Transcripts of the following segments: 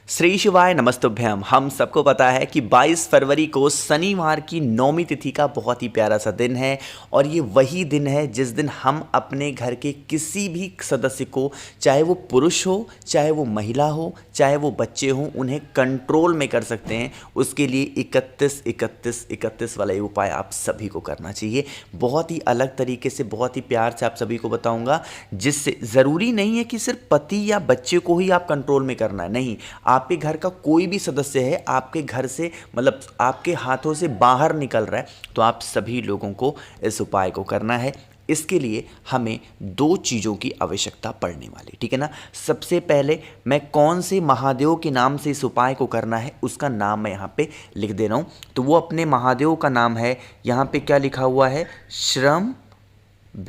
श्री शिवाय नमस्तुभ्यम। हम सबको पता है कि 22 फरवरी को शनिवार की नौमी तिथि का बहुत ही प्यारा सा दिन है और ये वही दिन है जिस दिन हम अपने घर के किसी भी सदस्य को, चाहे वो पुरुष हो, चाहे वो महिला हो, चाहे वो बच्चे हों, उन्हें कंट्रोल में कर सकते हैं। उसके लिए 31 वाला ये उपाय आप सभी को करना चाहिए। बहुत ही अलग तरीके से, बहुत ही प्यार से आप सभी को बताऊंगा, जिससे ज़रूरी नहीं है कि सिर्फ पति या बच्चे को ही आप कंट्रोल में करना है। नहीं, आपके घर का कोई भी सदस्य है, आपके घर से मतलब आपके हाथों से बाहर निकल रहा है, तो आप सभी लोगों को इस उपाय को करना है। इसके लिए हमें 2 चीज़ों की आवश्यकता पड़ने वाली, ठीक है ना। सबसे पहले मैं कौन से महादेव के नाम से इस उपाय को करना है उसका नाम मैं यहाँ पे लिख दे रहा हूँ। तो वो अपने महादेव का नाम है, यहाँ पे क्या लिखा हुआ है, श्रम्भेश्वर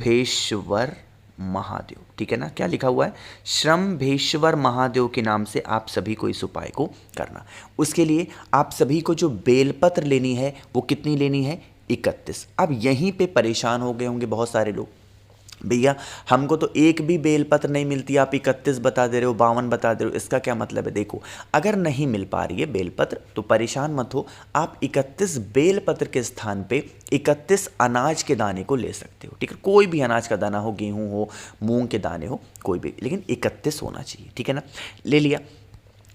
महादेव, ठीक है ना। क्या लिखा हुआ है, श्रम्भेश्वर महादेव के नाम से आप सभी को इस उपाय को करना। उसके लिए आप सभी को जो बेलपत्र लेनी है वो कितनी लेनी है, 31। अब यहीं पे परेशान हो गए होंगे बहुत सारे लोग, भैया हमको तो एक भी बेलपत्र नहीं मिलती, आप 31 बता दे रहे हो, 52 बता दे रहे हो, इसका क्या मतलब है। देखो, अगर नहीं मिल पा रही है बेलपत्र तो परेशान मत हो, आप 31 बेलपत्र के स्थान पे 31 अनाज के दाने को ले सकते हो, ठीक है। कोई भी अनाज का दाना हो, गेहूं हो, मूंग के दाने हो, कोई भी, लेकिन 31 होना चाहिए, ठीक है ना। ले लिया।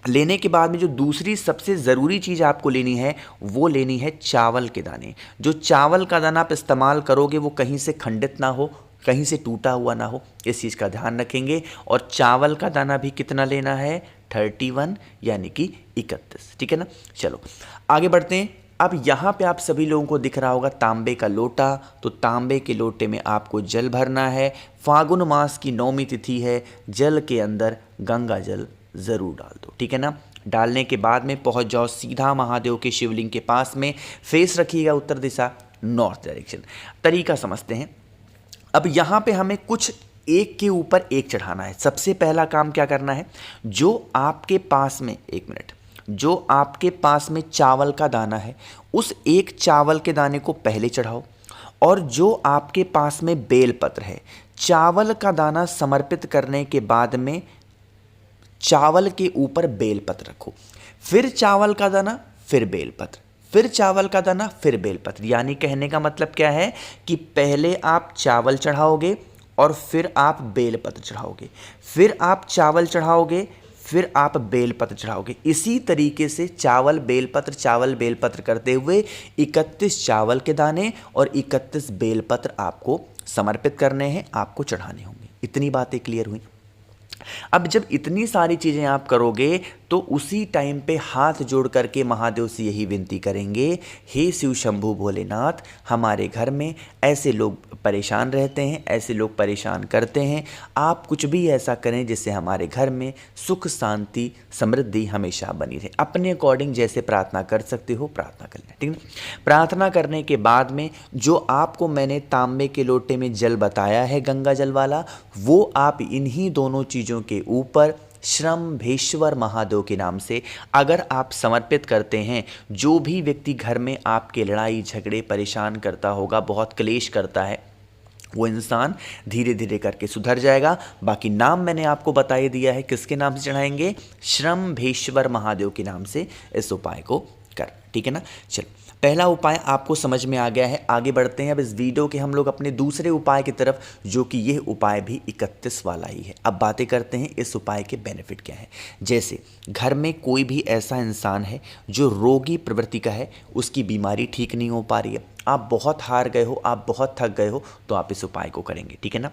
लेने के बाद में जो दूसरी सबसे ज़रूरी चीज़ आपको लेनी है वो लेनी है चावल के दाने। जो चावल का दाना आप इस्तेमाल करोगे वो कहीं से खंडित ना हो, कहीं से टूटा हुआ ना हो, इस चीज़ का ध्यान रखेंगे। और चावल का दाना भी कितना लेना है, 31 यानी कि 31, ठीक है ना। चलो आगे बढ़ते हैं। अब यहाँ पे आप सभी लोगों को दिख रहा होगा तांबे का लोटा, तो तांबे के लोटे में आपको जल भरना है। फागुन मास की नौमी तिथि है, जल के अंदर गंगा जल ज़रूर डाल दो, ठीक है ना। डालने के बाद में पहुंच जाओ सीधा महादेव के शिवलिंग के पास में, फेस रखिएगा उत्तर दिशा, नॉर्थ डायरेक्शन। तरीका समझते हैं। अब यहाँ पे हमें कुछ एक के ऊपर एक चढ़ाना है। सबसे पहला काम क्या करना है, जो आपके पास में, एक मिनट, जो आपके पास में चावल का दाना है उस एक चावल के दाने को पहले चढ़ाओ, और जो आपके पास में बेलपत्र है, चावल का दाना समर्पित करने के बाद में चावल के ऊपर बेलपत्र रखो, फिर चावल का दाना, फिर बेलपत्र, फिर चावल का दाना, फिर बेलपत्र। यानी कहने का मतलब क्या है कि पहले आप चावल चढ़ाओगे और फिर आप बेलपत्र चढ़ाओगे, फिर आप चावल चढ़ाओगे, फिर आप बेलपत्र चढ़ाओगे। इसी तरीके से चावल बेलपत्र करते हुए 31 चावल के दाने और 31 बेलपत्र आपको समर्पित करने हैं, आपको चढ़ाने होंगे। इतनी बातें क्लियर हुई। अब जब इतनी सारी चीज़ें आप करोगे तो उसी टाइम पे हाथ जोड़ करके महादेव से यही विनती करेंगे, हे शिव शंभु भोलेनाथ, हमारे घर में ऐसे लोग परेशान रहते हैं, ऐसे लोग परेशान करते हैं, आप कुछ भी ऐसा करें जिससे हमारे घर में सुख शांति समृद्धि हमेशा बनी रहे। अपने अकॉर्डिंग जैसे प्रार्थना कर सकते हो प्रार्थना कर लें, ठीक है। प्रार्थना करने के बाद में जो आपको मैंने तांबे के लोटे में जल बताया है गंगा जल वाला, वो आप इन्हीं दोनों चीज़ों के ऊपर श्रम्भेश्वर महादेव के नाम से अगर आप समर्पित करते हैं, जो भी व्यक्ति घर में आपके लड़ाई झगड़े परेशान करता होगा, बहुत क्लेश करता है, वो इंसान धीरे धीरे करके सुधर जाएगा। बाकी नाम मैंने आपको बता ही दिया है, किसके नाम से चढ़ाएंगे, श्रम्भेश्वर महादेव के नाम से इस उपाय को कर, ठीक है ना। चलो, पहला उपाय आपको समझ में आ गया है। आगे बढ़ते हैं अब इस वीडियो के हम लोग अपने दूसरे उपाय की तरफ, जो कि यह उपाय भी 31 वाला ही है। अब बातें करते हैं इस उपाय के बेनिफिट क्या है। जैसे घर में कोई भी ऐसा इंसान है जो रोगी प्रवृत्ति का है, उसकी बीमारी ठीक नहीं हो पा रही है, आप बहुत हार गए हो, आप बहुत थक गए हो, तो आप इस उपाय को करेंगे, ठीक है ना।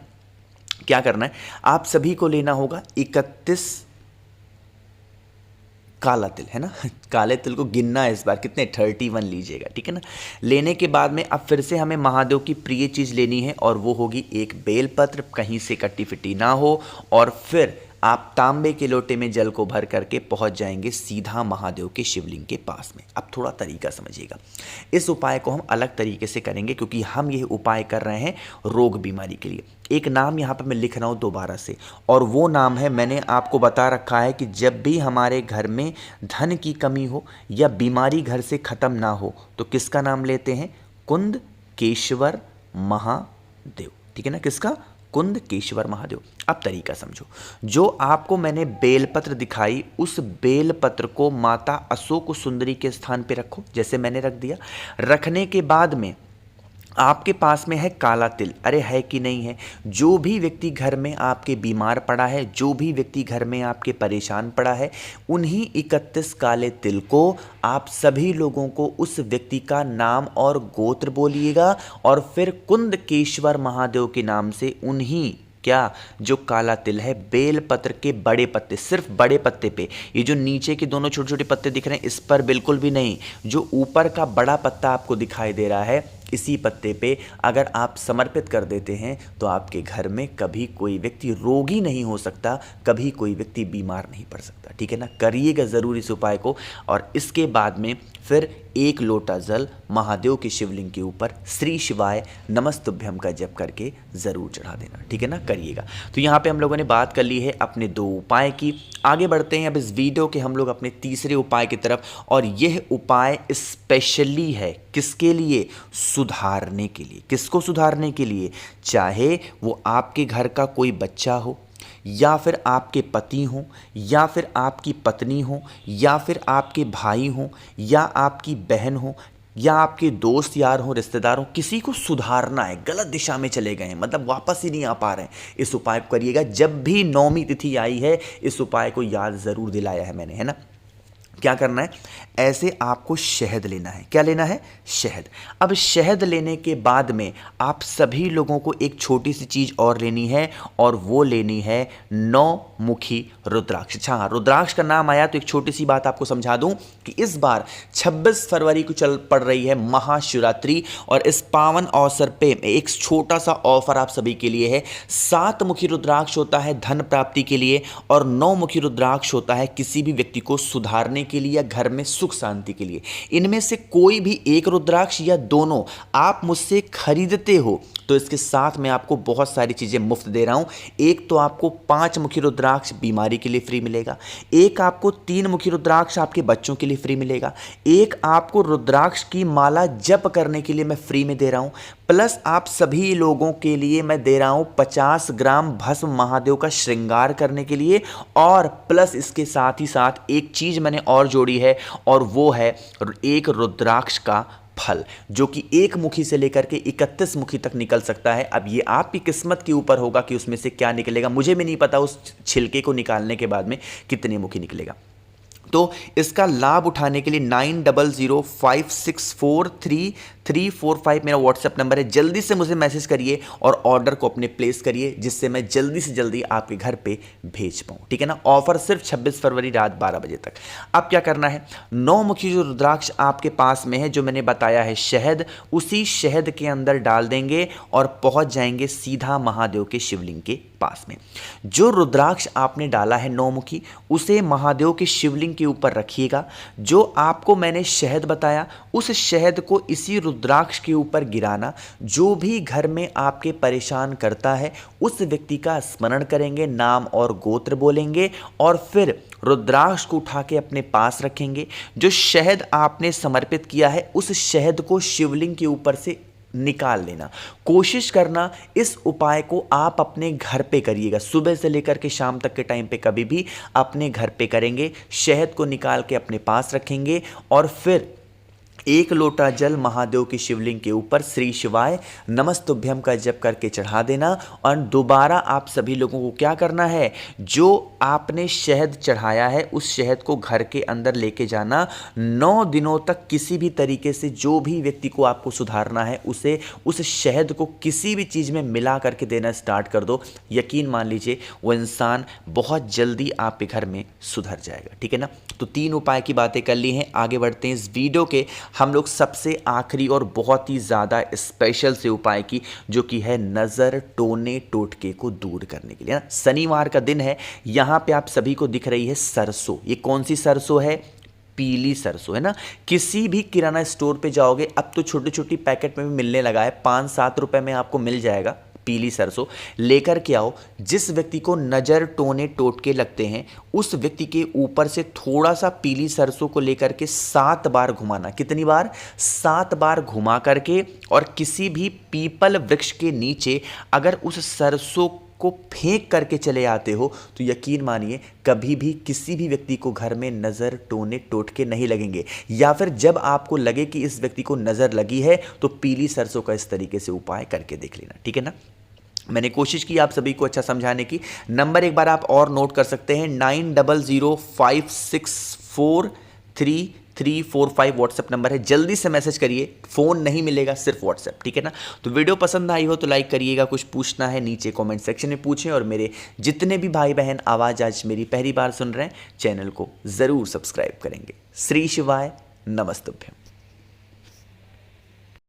क्या करना है, आप सभी को लेना होगा 31 काला तिल, है ना। काले तिल को गिनना है इस बार, कितने, 31 लीजिएगा, ठीक है ना। लेने के बाद में अब फिर से हमें महादेव की प्रिय चीज़ लेनी है और वो होगी एक बेलपत्र, कहीं से कटी फिटी ना हो, और फिर आप तांबे के लोटे में जल को भर करके पहुंच जाएंगे सीधा महादेव के शिवलिंग के पास में। अब थोड़ा तरीका समझिएगा, इस उपाय को हम अलग तरीके से करेंगे क्योंकि हम ये उपाय कर रहे हैं रोग बीमारी के लिए। एक नाम यहाँ पर मैं लिख रहा हूँ दोबारा से, और वो नाम है, मैंने आपको बता रखा है कि जब भी हमारे घर में धन की कमी हो या बीमारी घर से ख़त्म ना हो तो किसका नाम लेते हैं, कुंद केश्वर महादेव, ठीक है ना। किसका, कुंदकेश्वर महादेव। अब तरीका समझो, जो आपको मैंने बेलपत्र दिखाई उस बेलपत्र को माता अशोक सुंदरी के स्थान पे रखो, जैसे मैंने रख दिया। रखने के बाद में आपके पास में है काला तिल, अरे है कि नहीं है। जो भी व्यक्ति घर में आपके बीमार पड़ा है, जो भी व्यक्ति घर में आपके परेशान पड़ा है, उन्हीं 31 काले तिल को आप सभी लोगों को उस व्यक्ति का नाम और गोत्र बोलिएगा और फिर कुंदकेश्वर महादेव के नाम से उन्हीं क्या जो काला तिल है बेल पत्र के बड़े पत्ते, सिर्फ बड़े पत्ते पे, ये जो नीचे के दोनों छोटे छोटे पत्ते दिख रहे हैं इस पर बिल्कुल भी नहीं, जो ऊपर का बड़ा पत्ता आपको दिखाई दे रहा है इसी पत्ते पे अगर आप समर्पित कर देते हैं तो आपके घर में कभी कोई व्यक्ति रोगी नहीं हो सकता, कभी कोई व्यक्ति बीमार नहीं पड़ सकता। ठीक है ना, करिएगा ज़रूर इस उपाय को। और इसके बाद में फिर 1 लोटा जल महादेव के शिवलिंग के ऊपर श्री शिवाय नमस्तुभ्यम का जप करके ज़रूर चढ़ा देना। ठीक है ना, करिएगा। तो यहाँ पे हम लोगों ने बात कर ली है अपने 2 उपाय की। आगे बढ़ते हैं अब इस वीडियो के हम लोग अपने तीसरे उपाय की तरफ, और यह उपाय स्पेशली है किसके लिए? सुधारने के लिए। किसको सुधारने के लिए? चाहे वो आपके घर का कोई बच्चा हो, या फिर आपके पति हो, या फिर आपकी पत्नी हो, या फिर आपके भाई हो, या आपकी बहन हो, या आपके दोस्त यार हो, रिश्तेदार हो, किसी को सुधारना है, गलत दिशा में चले गए हैं, मतलब वापस ही नहीं आ पा रहे हैं, इस उपाय को करिएगा। जब भी नौमी तिथि आई है इस उपाय को याद ज़रूर दिलाया है मैंने, है ना। क्या करना है? ऐसे आपको शहद लेना है। क्या लेना है? शहद। अब शहद लेने के बाद में आप सभी लोगों को एक छोटी सी चीज़ और लेनी है, और वो लेनी है 9 मुखी रुद्राक्ष। अच्छा हाँ, रुद्राक्ष का नाम आया तो एक छोटी सी बात आपको समझा दूं कि इस बार 26 फरवरी को चल पड़ रही है महाशिवरात्रि, और इस पावन अवसर पे एक छोटा सा ऑफर आप सभी के लिए है। 7 मुखी रुद्राक्ष होता है धन प्राप्ति के लिए, और 9 मुखी रुद्राक्ष होता है किसी भी व्यक्ति को सुधारने के लिए या घर में सुख शांति के लिए। इनमें से कोई भी एक रुद्राक्ष या दोनों आप मुझसे खरीदते हो तो इसके साथ मैं आपको बहुत सारी चीज़ें मुफ्त दे रहा हूं। एक तो आपको 5 मुखी रुद्राक्ष बीमारी के लिए फ्री मिलेगा, एक आपको 3 मुखी रुद्राक्ष आपके बच्चों के लिए फ्री मिलेगा, एक आपको रुद्राक्ष की माला जप करने के लिए मैं फ्री में दे रहा हूं, प्लस आप सभी लोगों के लिए मैं दे रहा हूं 50 ग्राम भस्म महादेव का श्रृंगार करने के लिए, और प्लस इसके साथ ही साथ एक चीज़ मैंने और जोड़ी है, और वो है एक रुद्राक्ष का फल, जो कि 1 मुखी से लेकर के 31 मुखी तक निकल सकता है। अब ये आपकी किस्मत के ऊपर होगा कि उसमें से क्या निकलेगा, मुझे भी नहीं पता उस छिलके को निकालने के बाद में कितने मुखी निकलेगा। तो इसका लाभ उठाने के लिए 9005643345 मेरा व्हाट्सएप नंबर है। जल्दी से मुझे मैसेज करिए और ऑर्डर को अपने प्लेस करिए, जिससे मैं जल्दी से जल्दी आपके घर पे भेज पाऊँ। ठीक है ना, ऑफर सिर्फ 26 फरवरी रात 12 बजे तक। अब क्या करना है? 9 मुखी जो रुद्राक्ष आपके पास में है, जो मैंने बताया है शहद, उसी शहद के अंदर डाल देंगे और पहुंच जाएंगे सीधा महादेव के शिवलिंग के पास में। जो रुद्राक्ष आपने डाला है 9 मुखी, उसे महादेव के शिवलिंग के ऊपर रखिएगा। जो आपको मैंने शहद बताया उस शहद को इसी रुद्राक्ष के ऊपर गिराना। जो भी घर में आपके परेशान करता है उस व्यक्ति का स्मरण करेंगे, नाम और गोत्र बोलेंगे, और फिर रुद्राक्ष को उठा के अपने पास रखेंगे। जो शहद आपने समर्पित किया है उस शहद को शिवलिंग के ऊपर से निकाल लेना। कोशिश करना इस उपाय को आप अपने घर पे करिएगा, सुबह से लेकर के शाम तक के टाइम पे कभी भी अपने घर पे करेंगे। शहद को निकाल के अपने पास रखेंगे और फिर 1 लोटा जल महादेव की शिवलिंग के ऊपर श्री शिवाय नमस्तुभ्यम का जप करके चढ़ा देना। और दोबारा आप सभी लोगों को क्या करना है? जो आपने शहद चढ़ाया है उस शहद को घर के अंदर लेके जाना। 9 दिनों तक किसी भी तरीके से जो भी व्यक्ति को आपको सुधारना है उसे उस शहद को किसी भी चीज़ में मिला करके देना स्टार्ट कर दो। यकीन मान लीजिए वो इंसान बहुत जल्दी आपके घर में सुधर जाएगा। ठीक है ना, तो 3 उपाय की बातें कर ली हैं। आगे बढ़ते हैं इस वीडियो के हम लोग सबसे आखिरी और बहुत ही ज़्यादा स्पेशल से उपाय की, जो कि है नज़र टोने टोटके को दूर करने के लिए ना। शनिवार का दिन है, यहाँ पे आप सभी को दिख रही है सरसों। ये कौन सी सरसों है? पीली सरसों, है ना। किसी भी किराना स्टोर पे जाओगे अब तो छोटी छोटी पैकेट में भी मिलने लगा है, 5-7 रुपए में आपको मिल जाएगा पीली सरसों लेकर के आओ। जिस व्यक्ति को नज़र टोने टोटके लगते हैं उस व्यक्ति के ऊपर से थोड़ा सा पीली सरसों को लेकर के 7 बार घुमाना। कितनी बार? 7 बार घुमा करके, और किसी भी पीपल वृक्ष के नीचे अगर उस सरसों को फेंक करके चले आते हो तो यकीन मानिए कभी भी किसी भी व्यक्ति को घर में नज़र टोने टोटके नहीं लगेंगे। या फिर जब आपको लगे कि इस व्यक्ति को नज़र लगी है तो पीली सरसों का इस तरीके से उपाय करके देख लेना, ठीक है ना। मैंने कोशिश की आप सभी को अच्छा समझाने की। नंबर एक बार आप और नोट कर सकते हैं, 9005643345 व्हाट्सएप नंबर है। जल्दी से मैसेज करिए, फ़ोन नहीं मिलेगा, सिर्फ व्हाट्सएप, ठीक है ना। तो वीडियो पसंद आई हो तो लाइक करिएगा, कुछ पूछना है नीचे कमेंट सेक्शन में पूछें, और मेरे जितने भी भाई बहन आवाज़ आज मेरी पहली बार सुन रहे हैं चैनल को ज़रूर सब्सक्राइब करेंगे। श्री शिवाय, नमस्तुभ्यम।